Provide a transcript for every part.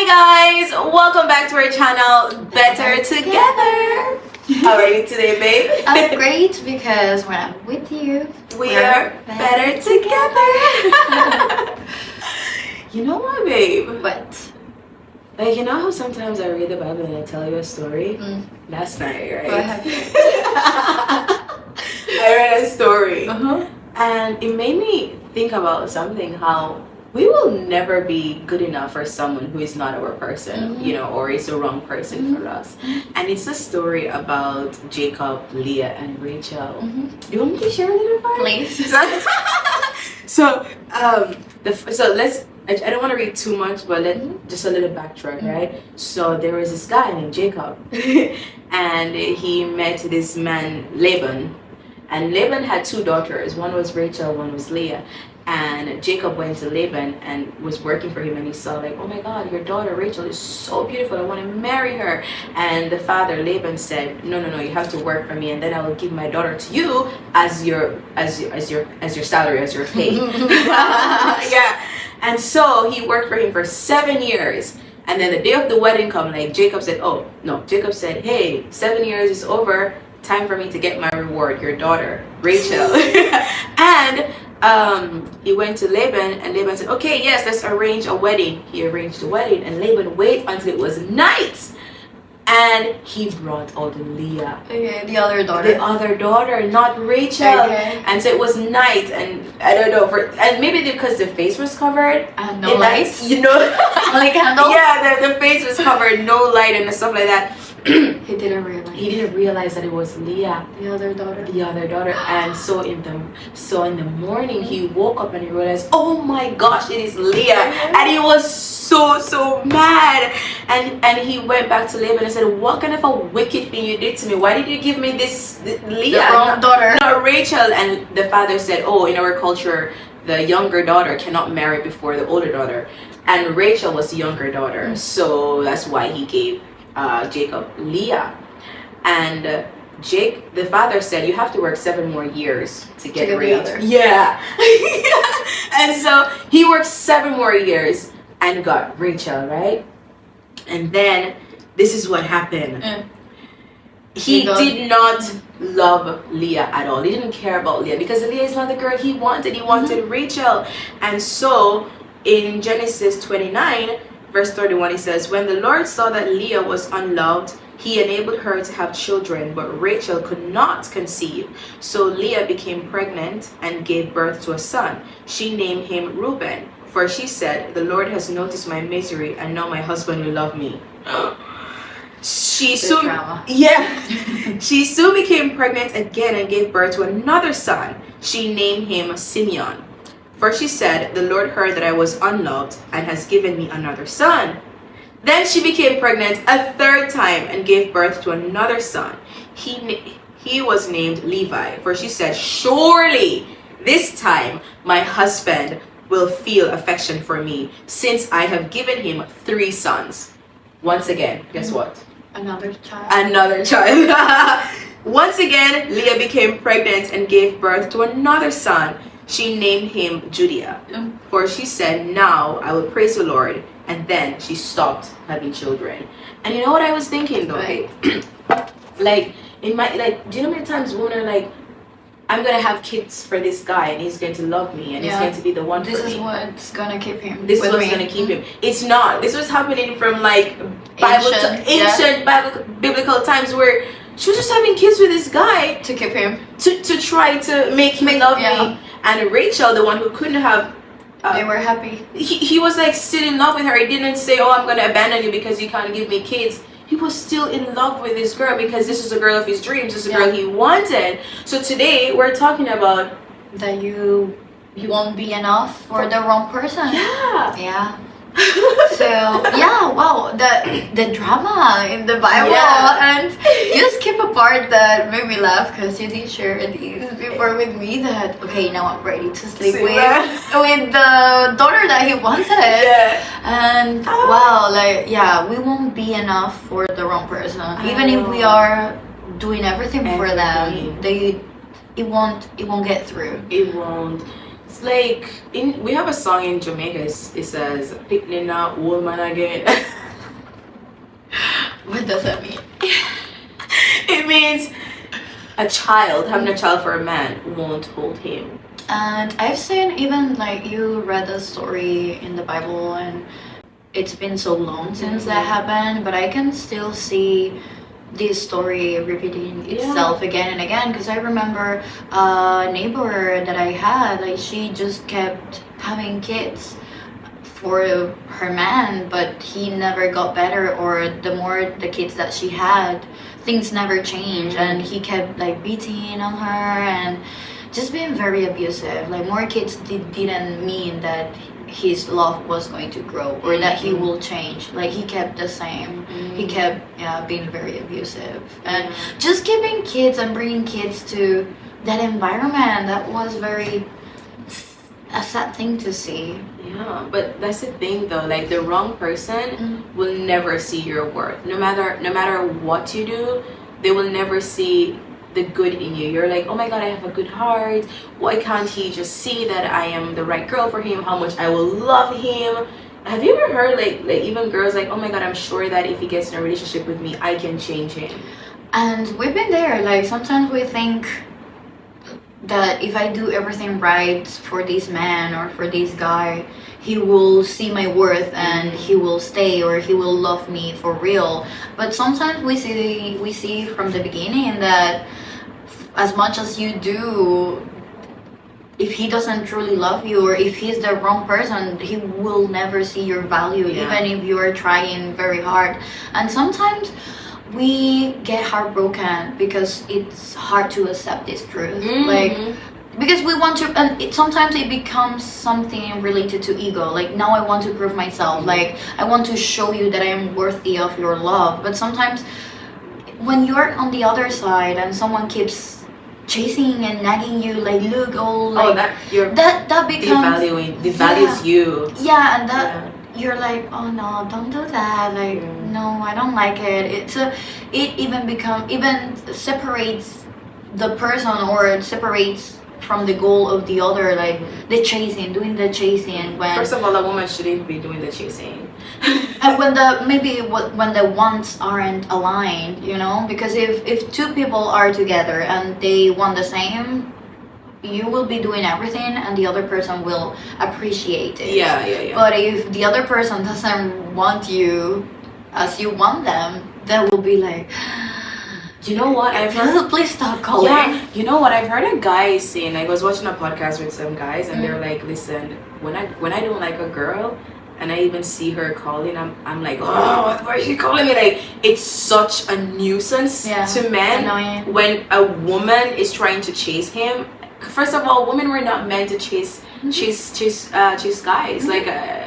Hi guys, welcome back to our channel, Better Together. How are you today, babe? I'm great because when I'm with you, we're better together. You know what, babe? What? Like, you know how sometimes I read the Bible and I tell you a story? Last night, right? What happened? I read a story. Uh-huh. And it made me think about something, how we will never be good enough for someone who is not our person, you know, or is the wrong person for us. And it's a story about Jacob, Leah, and Rachel. Do you want me to share a little part? Please. So I don't want to read too much, but just a little backtrack, right? So there was this guy named Jacob, and he met this man Laban, and Laban had two daughters. One was Rachel, one was Leah. And Jacob went to Laban and was working for him, and he saw, like, oh my God, your daughter Rachel is so beautiful, I want to marry her. And the father Laban said, no, you have to work for me, and then I will give my daughter to you as your salary, as your pay. Yeah. And so he worked for him for 7 years. And then the day of the wedding come, like, Jacob said, oh no, Jacob said, hey, 7 years is over, time for me to get my reward, your daughter Rachel. And he went to Laban, and Laban said, okay, yes, let's arrange a wedding. He arranged the wedding, and Laban waited until it was night, and he brought out Leah. Okay, the other daughter. The other daughter, not Rachel. Okay. And so it was night, and I don't know, and maybe because the face was covered. No lights? You know. Only candles? Yeah, the face was covered, no light and stuff like that. He didn't realize. He didn't realize that it was Leah, The other daughter. the other daughter. And so in the morning he woke up and he realized, oh my gosh, it is Leah. And he was so mad, and he went back to Laban and said, what kind of a wicked thing you did to me? Why did you give me this Leah, The wrong daughter? not Rachel? And the father said, oh, in our culture the younger daughter cannot marry before the older daughter, and Rachel was the younger daughter, so that's why he gave Jacob Leah. And the father said, you have to work 7 more years to get Rachel. Yeah. And so he worked 7 more years and got Rachel, right? And then this is what happened. He did not love Leah at all. He didn't care about Leah because Leah is not the girl he wanted. He wanted Rachel. And so in Genesis 29 verse 31, he says, when the Lord saw that Leah was unloved, he enabled her to have children, but Rachel could not conceive. So Leah became pregnant and gave birth to a son. She named him Reuben, for she said, the Lord has noticed my misery, and now my husband will love me. She soon became pregnant again and gave birth to another son. She named him Simeon. For she said, the Lord heard that I was unloved and has given me another son. Then she became pregnant a third time and gave birth to another son. He was named Levi, for she said, surely this time my husband will feel affection for me, since I have given him 3 sons. Once again, guess what? Another child. Another child. Once again, Leah became pregnant and gave birth to another son. She named him Judah, for she said, now I will praise the Lord. And then she stopped having children. And you know what I was thinking though, Right. like in my, like, do you know how many times women are like, I'm gonna have kids for this guy and he's going to love me and he's going to be the one for me. This is what's gonna keep him. This is what's gonna keep him. It's not. This was happening from like ancient biblical times, where she was just having kids with this guy To keep him. to try to make him love me. And Rachel, the one who couldn't have, They were happy. he was like still in love with her. He didn't say, oh, I'm gonna abandon you because you can't give me kids. He was still in love with this girl because this is a girl of his dreams. This is a girl he wanted. So today we're talking about that you won't be enough for the wrong person. Yeah. So yeah, wow, the drama in the Bible, and you skip a part that made me laugh because you did share these before with me that okay, now I'm ready to sleep with the daughter that he wanted. And wow, like we won't be enough for the wrong person, even if we are doing everything for them. It won't get through. It won't. It's like we have a song in Jamaica. It says "Picking up woman again." What does that mean? It means having a child for a man won't hold him. And I've seen, even like you read a story in the Bible, and it's been so long since that happened, but I can still see this story repeating itself again and again, because I remember a neighbor that I had, like she just kept having kids for her man, but he never got better, or the more the kids that she had, things never changed, and he kept like beating on her and just being very abusive. Like more kids didn't mean that his love was going to grow or that he will change. Like he kept the same. He kept being very abusive, and just keeping kids and bringing kids to that environment, that was very a sad thing to see. Yeah, but that's the thing though, like the wrong person will never see your worth. No matter what you do, they will never see the good in you. You're like, oh my god, I have a good heart. Why can't he just see that I am the right girl for him? How much I will love him. Have you ever heard like even girls like, oh my god, I'm sure that if he gets in a relationship with me, I can change him. And we've been there. Like sometimes we think that if I do everything right for this man or for this guy, he will see my worth and he will stay, or he will love me for real. But sometimes we see from the beginning that as much as you do, if he doesn't truly love you, or if he's the wrong person, he will never see your value, even if you are trying very hard. And sometimes we get heartbroken because it's hard to accept this truth. Like, because we want to, and sometimes it becomes something related to ego. Like, now I want to prove myself. Like, I want to show you that I am worthy of your love. But sometimes when you're on the other side and someone keeps chasing and nagging you, like, look, that becomes devalues you. Yeah, and that you're like, oh no, don't do that. Like, no, I don't like it. It even separates the person, or it separates from the goal of the other, like doing the chasing. When first of all, a woman shouldn't be doing the chasing. And when the wants aren't aligned, you know, because if two people are together and they want the same, you will be doing everything and the other person will appreciate it. Yeah. But if the other person doesn't want you as you want them, that will be like, you know what I've heard? Please stop calling. Yeah, you know what I've heard a guy saying. I was watching a podcast with some guys, and they're like, "Listen, when I don't like a girl, and I even see her calling, I'm like, oh, why is she calling me? Like, it's such a nuisance to men. Annoying. When a woman is trying to chase him. First of all, women were not meant to chase guys. Like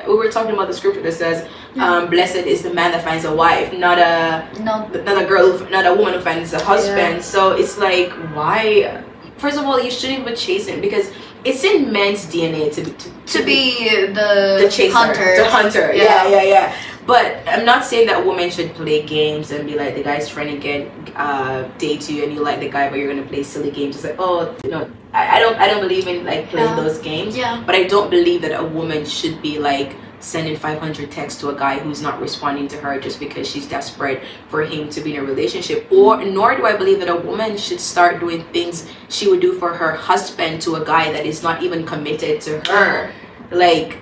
we were talking about the scripture that says, blessed is the man that finds a wife, not a woman who finds a husband. So it's like, why? First of all, you shouldn't even chase him, because it's in men's DNA to be the chaser, the hunter. Yeah. But I'm not saying that women should play games and be like, the guy's trying to date you and you like the guy, but you're gonna play silly games. It's like, oh, you know, I don't believe in like playing those games. Yeah. But I don't believe that a woman should be like sending 500 texts to a guy who's not responding to her just because she's desperate for him to be in a relationship. Nor do I believe that a woman should start doing things she would do for her husband to a guy that is not even committed to her. Like,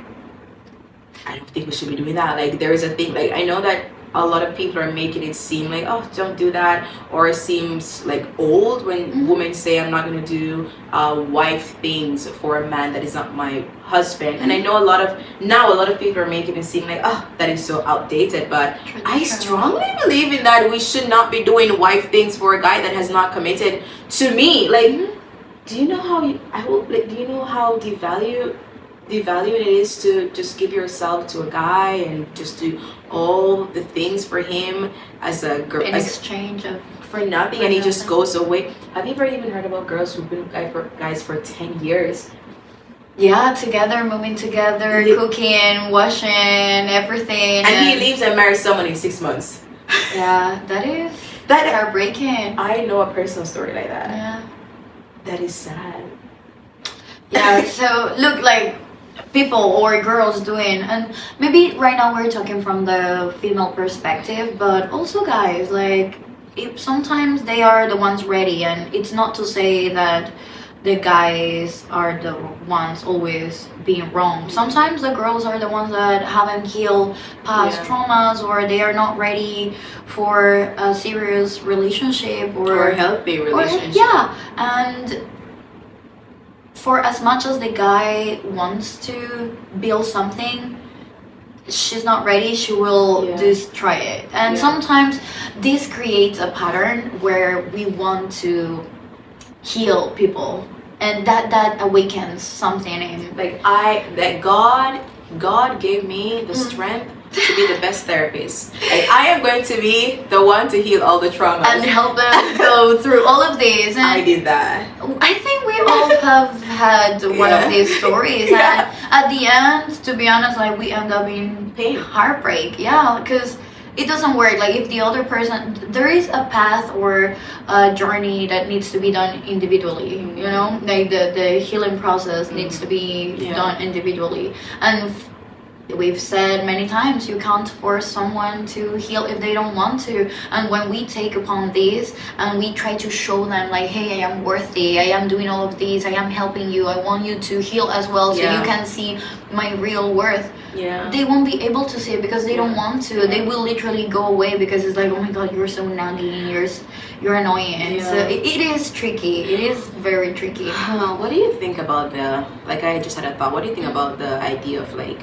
I don't think we should be doing that. Like, there is a thing, like, I know that a lot of people are making it seem like, oh, don't do that, or it seems like old when women say, I'm not going to do wife things for a man that is not my husband. And I know a lot of people are making it seem like, oh, that is so outdated, but I strongly believe in that we should not be doing wife things for a guy that has not committed to me. Like, do you know how devalued it is to just give yourself to a guy and just do all the things for him as a girl in exchange of for nothing, and he just goes away. Have you ever even heard about girls who've been with guys for 10 years? Yeah, together, moving together, cooking, washing, everything. And he leaves and marries someone in 6 months. Yeah, that is heartbreaking. I know a personal story like that. Yeah. That is sad. Yeah, so look like people or girls doing, and maybe right now we're talking from the female perspective, but also guys, like if sometimes they are the ones ready, and it's not to say that the guys are the ones always being wrong. Sometimes the girls are the ones that haven't healed past traumas, or they are not ready for a serious relationship or healthy relationship. Yeah, and for as much as the guy wants to build something, she's not ready, she will just try it. And sometimes this creates a pattern where we want to heal people, and that awakens something in like God gave me the strength to be the best therapist. Like I am going to be the one to heal all the traumas and help them go through all of these. And I did that. I think we all have had one of these stories, and at the end, to be honest, like we end up in Pain. heartbreak. Yeah, because it doesn't work. Like if the other person, there is a path or a journey that needs to be done individually. You know, like the healing process needs to be done individually. And we've said many times, you can't force someone to heal if they don't want to. And when we take upon this and we try to show them like, hey, I am worthy, I am doing all of these, I am helping you, I want you to heal as well, so you can see my real worth, they won't be able to see it because they don't want to. They will literally go away because it's like, oh my god, you're so nagging, you're annoying. So it is tricky. It is very tricky. What do you think about I just had a thought, what do you think about the idea of like,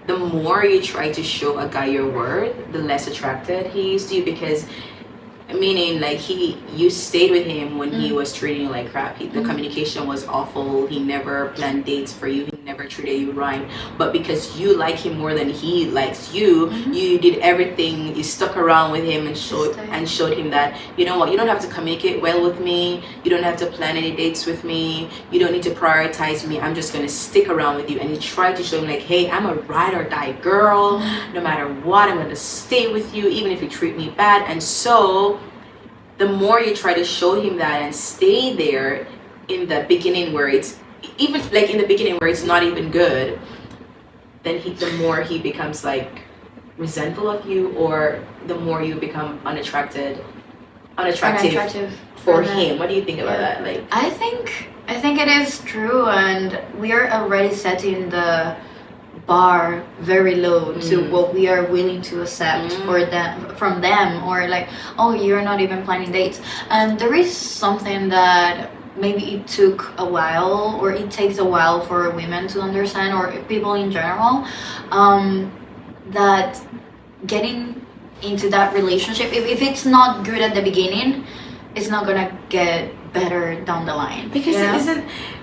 the more you try to show a guy your worth, the less attracted he is to you? Because meaning like you stayed with him when he was treating you like crap. The communication was awful. He never planned dates for you. He never treated you right. But because you like him more than he likes you, you did everything. You stuck around with him and showed him that, you know what, you don't have to communicate well with me. You don't have to plan any dates with me. You don't need to prioritize me. I'm just gonna stick around with you. And you try to show him like, hey, I'm a ride or die girl. No matter what, I'm gonna stay with you even if you treat me bad. And so the more you try to show him that and stay there in the beginning where it's even like in the beginning where it's not even good, then the more he becomes like resentful of you, or the more you become unattractive for him. What do you think about that? Like I think it is true, and we are already setting the bar very low to what we are willing to accept from them, or like, oh, you're not even planning dates. And there is something that maybe it took a while, or it takes a while for women to understand, or people in general, that getting into that relationship, if it's not good at the beginning, it's not gonna get better down the line. Because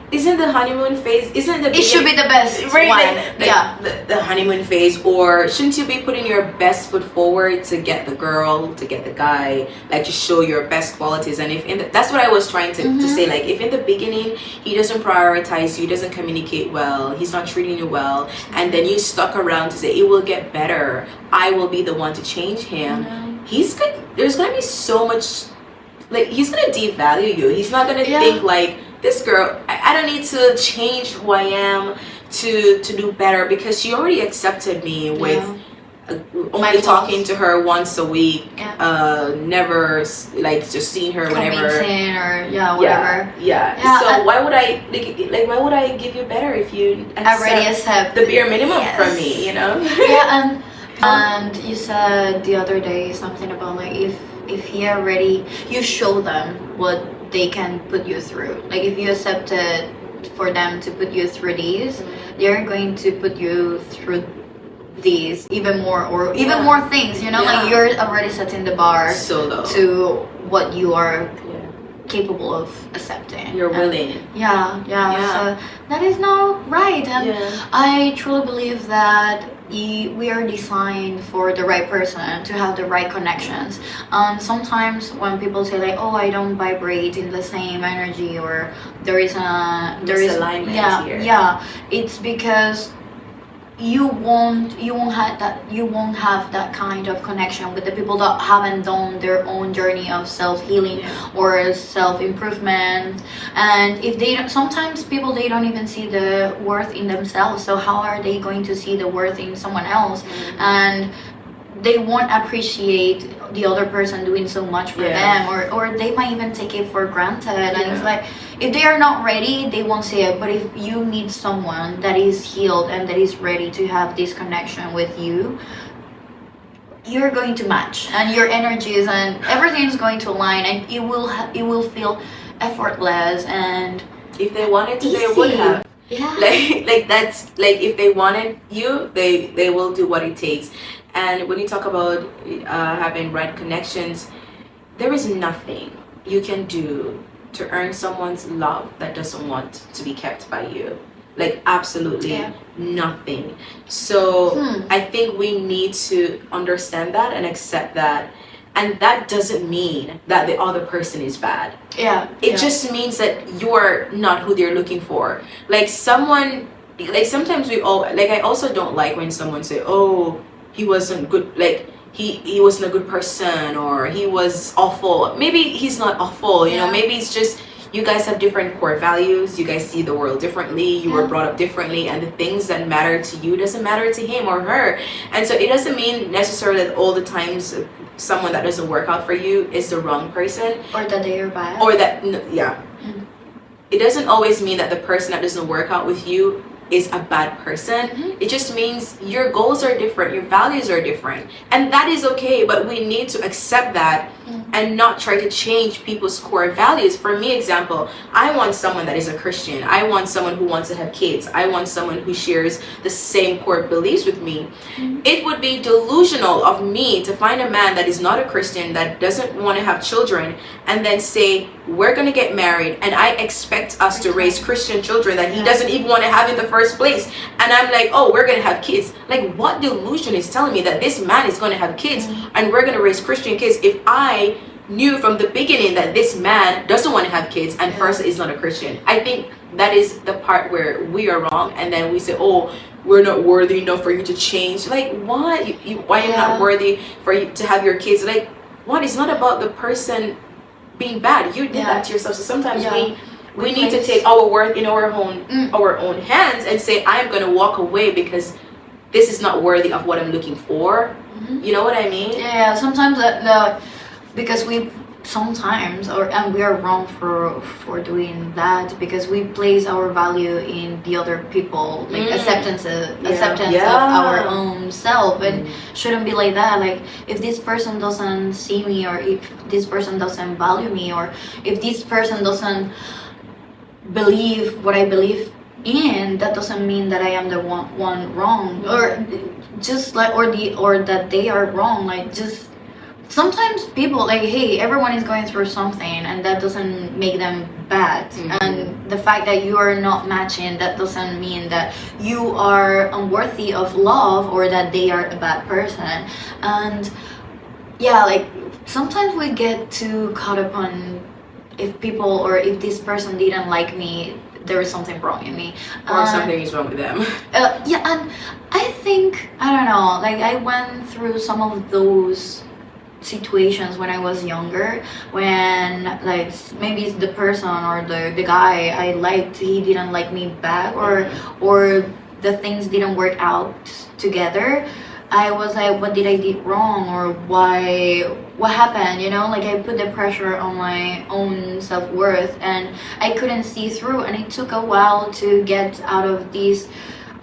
isn't the honeymoon phase, it should be the best right, one. The honeymoon phase, or shouldn't you be putting your best foot forward to get the girl, to get the guy, like to show your best qualities? And if that's what I was trying to say, like if in the beginning he doesn't prioritize you, doesn't communicate well, he's not treating you well, and then you stuck around to say it will get better, I will be the one to change him, there's gonna be so much, like he's gonna devalue you. He's not gonna think like, this girl, I don't need to change who I am to do better, because she already accepted me with only talking to her once a week, never like just seeing her whenever, or whatever. So why would I give you better if you already accept the bare minimum from me, you know? And you said the other day something about like, if he already, you show them what they can put you through. Like if you accepted for them to put you through these, they're going to put you through these even more, or even more things, you know, like you're already setting the bar so low to what you are capable of accepting. You're willing. So that is not right. And I truly believe that we are designed for the right person, to have the right connections. Sometimes when people say like, oh, I don't vibrate in the same energy, or there is alignment here. It's because you won't have that kind of connection with the people that haven't done their own journey of self-healing or self-improvement. And if they don't, sometimes people, they don't even see the worth in themselves, so how are they going to see the worth in someone else? And they won't appreciate the other person doing so much for them, or they might even take it for granted. And it's like, if they are not ready, they won't see it. But if you meet someone that is healed and that is ready to have this connection with you, you're going to match, and your energies and everything is going to align, and it will feel effortless. And if they wanted to, easy. they would have. Yeah. Like that's like, if they wanted you, they will do what it takes. And when you talk about having right connections, there is nothing you can do to earn someone's love that doesn't want to be kept by you. Like, absolutely nothing. So I think we need to understand that and accept that. And that doesn't mean that the other person is bad. It just means that you're not who they're looking for. Like, someone, like, sometimes we all, like, I also don't like when someone say, oh, he wasn't good, like, he wasn't a good person, or he was awful. Maybe he's not awful, you know, maybe it's just you guys have different core values, you guys see the world differently, you were brought up differently, and the things that matter to you doesn't matter to him or her. And so it doesn't mean necessarily that all the times someone that doesn't work out for you is the wrong person, or that they are bad, or that it doesn't always mean that the person that doesn't work out with you is a bad person. It just means your goals are different, your values are different, and that is okay. But we need to accept that and not try to change people's core values. For me, example, I want someone that is a Christian. I want someone who wants to have kids. I want someone who shares the same core beliefs with me. It would be delusional of me to find a man that is not a Christian, that doesn't want to have children, and then say, we're going to get married, and I expect us to raise Christian children that he doesn't even want to have in the first place. And I'm like, oh, we're going to have kids. Like, what delusion is telling me that this man is going to have kids and we're going to raise Christian kids if I knew from the beginning that this man doesn't want to have kids and first is not a Christian? I think that is the part where we are wrong, and then we say, oh, we're not worthy enough for you to change. Like, what? Why are you not worthy for you to have your kids? Like, what? It's not about the person being bad. You did that to yourself. So sometimes we need to take our worth in our own hands and say, I'm going to walk away because this is not worthy of what I'm looking for. You know what I mean? Yeah, sometimes because we sometimes, and we are wrong for doing that, because we place our value in the other people, like acceptance of our own self, and shouldn't be like that. Like, if this person doesn't see me, or if this person doesn't value me, or if this person doesn't believe what I believe in, that doesn't mean that I am the one wrong, or just like, or that they are wrong. Like, just sometimes people, like, hey, everyone is going through something, and that doesn't make them bad. And the fact that you are not matching, that doesn't mean that you are unworthy of love or that they are a bad person. And like, sometimes we get too caught up on, if people, or if this person didn't like me, there is something wrong in me, or something is wrong with them. And I think, I don't know, like, I went through some of those situations when I was younger, when, like, maybe it's the person or the guy I liked, he didn't like me back, or the things didn't work out together. I was like, what did I do wrong, or what happened, you know? Like, I put the pressure on my own self-worth, and I couldn't see through, and it took a while to get out of this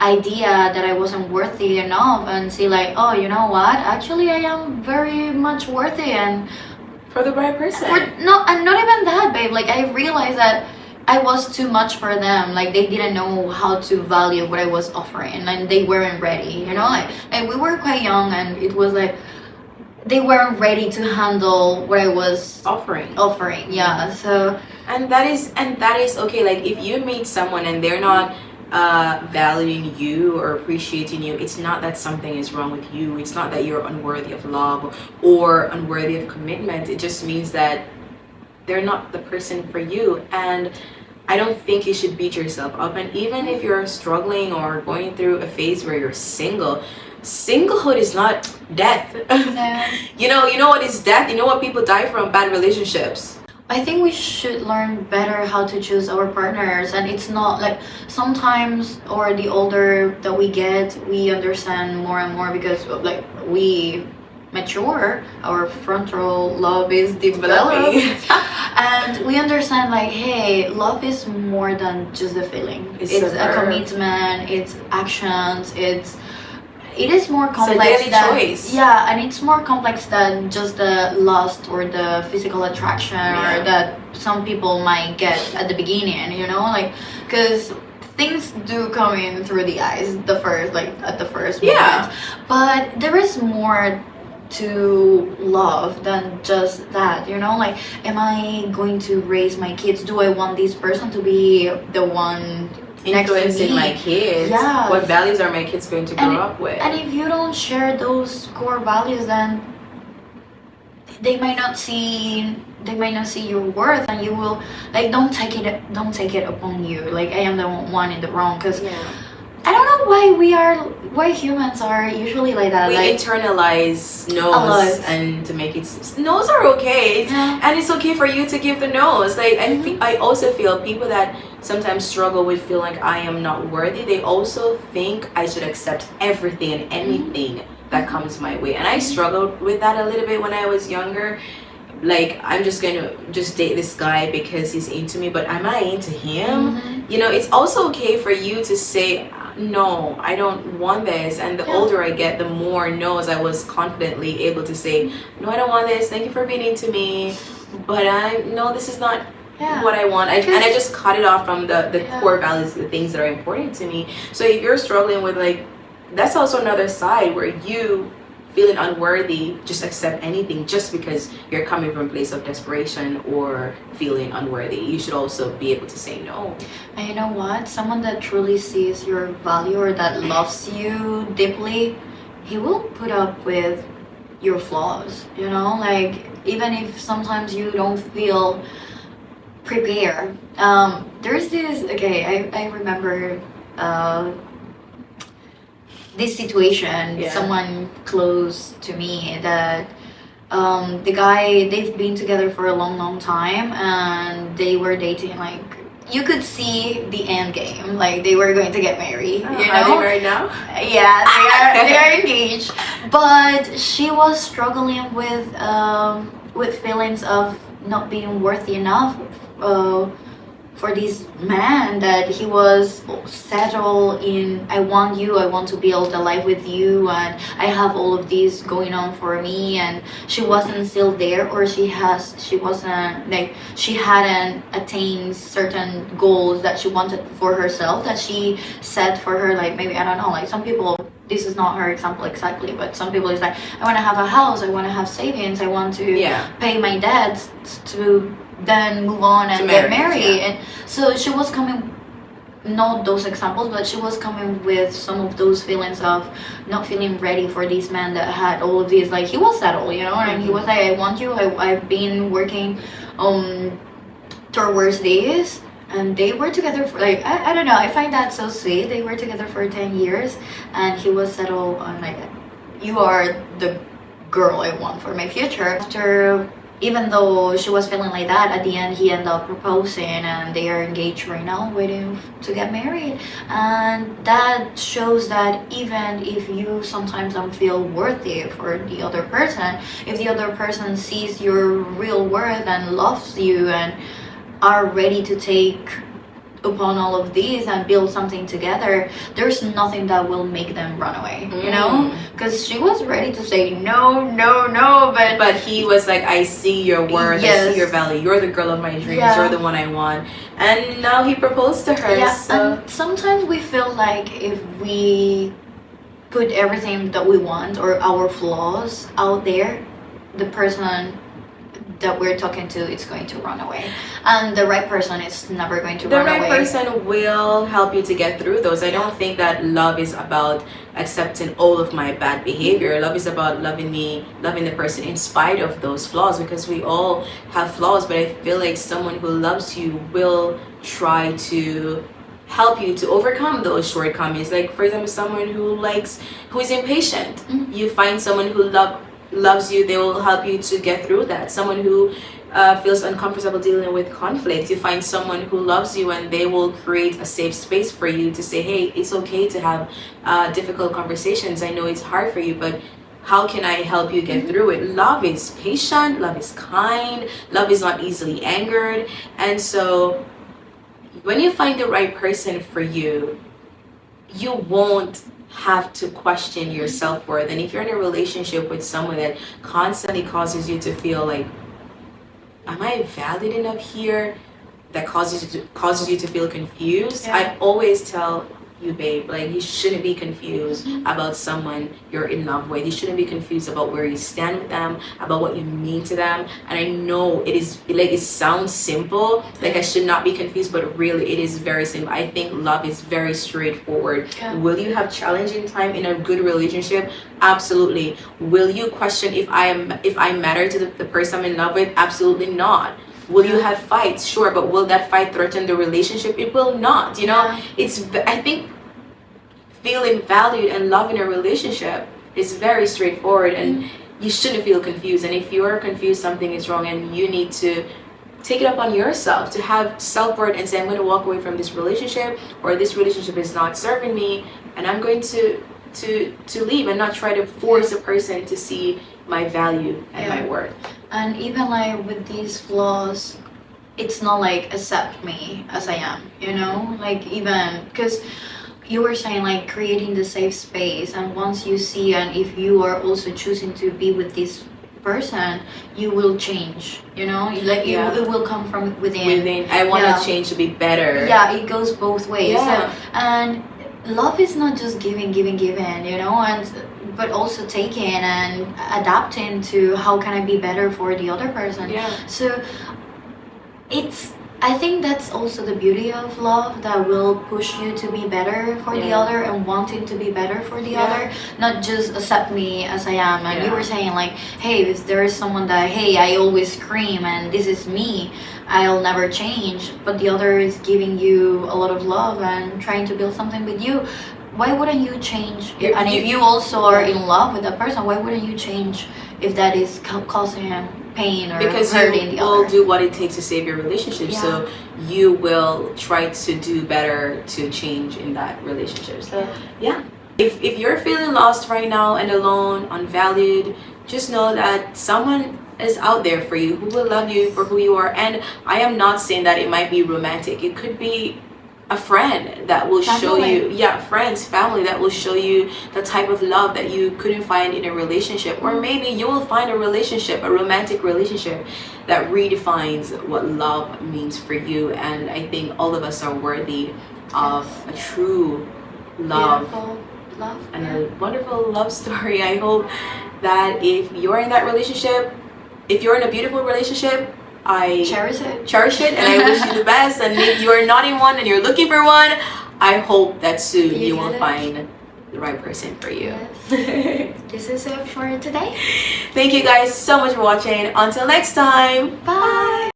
idea that I wasn't worthy enough, and see, like, oh, you know what, actually I am very much worthy, and for the right person. And not even that, babe. Like, I realized that I was too much for them. Like, they didn't know how to value what I was offering, and they weren't ready, you know? Like we were quite young, and it was like they weren't ready to handle what I was offering. So, and that is okay. Like, if you meet someone and they're not valuing you or appreciating you, it's not that something is wrong with you. It's not that you're unworthy of love or unworthy of commitment. It just means that they're not the person for you. And I don't think you should beat yourself up. And even if you're struggling or going through a phase where you're single, singlehood is not death. No. You know what is death? You know what people die from? Bad relationships. I think we should learn better how to choose our partners, and it's not like sometimes, or the older that we get, we understand more and more because like we mature, our frontal lobe is developed, and we understand like, hey, love is more than just the feeling. It's a verb. commitment, it's actions, it is more complex It's a daily than, choice. yeah, and it's more complex than just the lust or the physical attraction or that some people might get at the beginning, you know, like, because things do come in through the eyes at the first moment, but there is more to love than just that, you know, like, am I going to raise my kids? Do I want this person to be the one influencing my kids? Yeah. What values are my kids going to grow up with? And if you don't share those core values, then they might not see your worth, and you will like don't take it upon you like I am the one in the wrong, because I don't know why humans are usually like that. We like internalize a lot. no's, and to make it no's are okay. And it's okay for you to give the no's. Like I also feel people that sometimes struggle with feeling like I am not worthy, they also think I should accept everything and anything that comes my way. And I struggled with that a little bit when I was younger. Like, I'm just gonna just date this guy because he's into me, but am I into him? You know, it's also okay for you to say, no, I don't want this. And the older I get, the more no's I was confidently able to say, no, I don't want this, thank you for being into me, but this is not what I want. And I just cut it off from the core values, the things that are important to me. So if you're struggling with like, that's also another side where you feeling unworthy, just accept anything just because you're coming from a place of desperation or feeling unworthy. You should also be able to say no. And you know what? Someone that truly sees your value or that loves you deeply, he will put up with your flaws, you know, like even if sometimes you don't feel prepared. There's this, I remember this situation, someone close to me, that the guy, they've been together for a long time, and they were dating, like you could see the end game, like they were going to get married. You know, are they married now? Yeah, they are engaged, but she was struggling with feelings of not being worthy enough for this man, that he was settled in, I want you, I want to build a life with you, and I have all of this going on for me. And she wasn't still there, or she wasn't like, she hadn't attained certain goals that she wanted for herself, that she set for her, like maybe, I don't know, like some people, this is not her example exactly, but some people is like, I want to have a house, I want to have savings, I want to pay my debts to then move on and get married. And so she was coming, not those examples, but she was coming with some of those feelings of not feeling ready for this man that had all of these, like he was settled, you know, and he was like, I want you, I've been working towards this. And they were together for like, I don't know, I find that so sweet. They were together for 10 years and he was settled on like, you are the girl I want for my future. After, even though she was feeling like that, at the end he ended up proposing, and they are engaged right now, waiting to get married. And that shows that even if you sometimes don't feel worthy for the other person, if the other person sees your real worth and loves you and are ready to take upon all of these and build something together, there's nothing that will make them run away, you know, because she was ready to say no, but he was like, I see your worth, I see your value, you're the girl of my dreams, you're the one I want. And now he proposed to her. And sometimes we feel like if we put everything that we want or our flaws out there, the person that we're talking to is going to run away, and the right person is never going to The run right away. person will help you to get through those. I don't think that love is about accepting all of my bad behavior. Love is about loving the person in spite of those flaws, because we all have flaws. But I feel like someone who loves you will try to help you to overcome those shortcomings. Like, for example, someone who is impatient. You find someone who loves you, they will help you to get through that. Someone who feels uncomfortable dealing with conflict, you find someone who loves you and they will create a safe space for you to say, hey, it's okay to have difficult conversations. I know it's hard for you, but how can I help you get through it? Love is patient, love is kind, love is not easily angered. And so when you find the right person for you, you won't have to question your self-worth. And if you're in a relationship with someone that constantly causes you to feel like, am I valid enough here? That causes you to feel confused. Yeah. I always tell you, babe, like, you shouldn't be confused about someone you're in love with. You shouldn't be confused about where you stand with them, about what you mean to them. And I know it sounds simple, like I should not be confused, but really it is very simple. I think love is very straightforward. Yeah. Will you have challenging time in a good relationship? Absolutely. Will you question if I matter to the person I'm in love with? Absolutely not. Will you have fights? Sure, but will that fight threaten the relationship? It will not. You know, I think feeling valued and love in a relationship is very straightforward, and you shouldn't feel confused. And if you're confused, something is wrong, and you need to take it up on yourself to have self-worth and say, I'm going to walk away from this relationship, or this relationship is not serving me, and I'm going to leave, and not try to force a person to see my value and my worth. And even like with these flaws, it's not like accept me as I am, you know, like, even because you were saying like creating the safe space, and once you see, and if you are also choosing to be with this person, you will change, you know, like it will come from within. I want to change to be better. Yeah, it goes both ways. Yeah. So, and love is not just giving, you know, and but also taking and adapting to how can I be better for the other person. Yeah. So I think that's also the beauty of love, that will push you to be better for the other, and wanting to be better for the other, not just accept me as I am. And you were saying like, hey, if there is someone that, hey, I always scream and this is me, I'll never change, but the other is giving you a lot of love and trying to build something with you, why wouldn't you change? And if you also are in love with that person, why wouldn't you change if that is causing him pain or because hurting the you will other? do what it takes to save your relationship. Yeah. So you will try to do better to change in that relationship. So yeah, if you're feeling lost right now and alone, unvalued, just know that someone is out there for you who will love you for who you are. And I am not saying that it might be romantic. It could be a friend that will show you, friends, family that will show you the type of love that you couldn't find in a relationship. Or maybe you will find a relationship, a romantic relationship, that redefines what love means for you. And I think all of us are worthy of a true love. Beautiful love. And a wonderful love story. I hope that if you're in that relationship, if you're in a beautiful relationship, I cherish it, and I wish you the best. And if you're not in one and you're looking for one, I hope that soon you will find the right person for you. Yes. This is it for today. Thank you guys so much for watching. Until next time. Bye.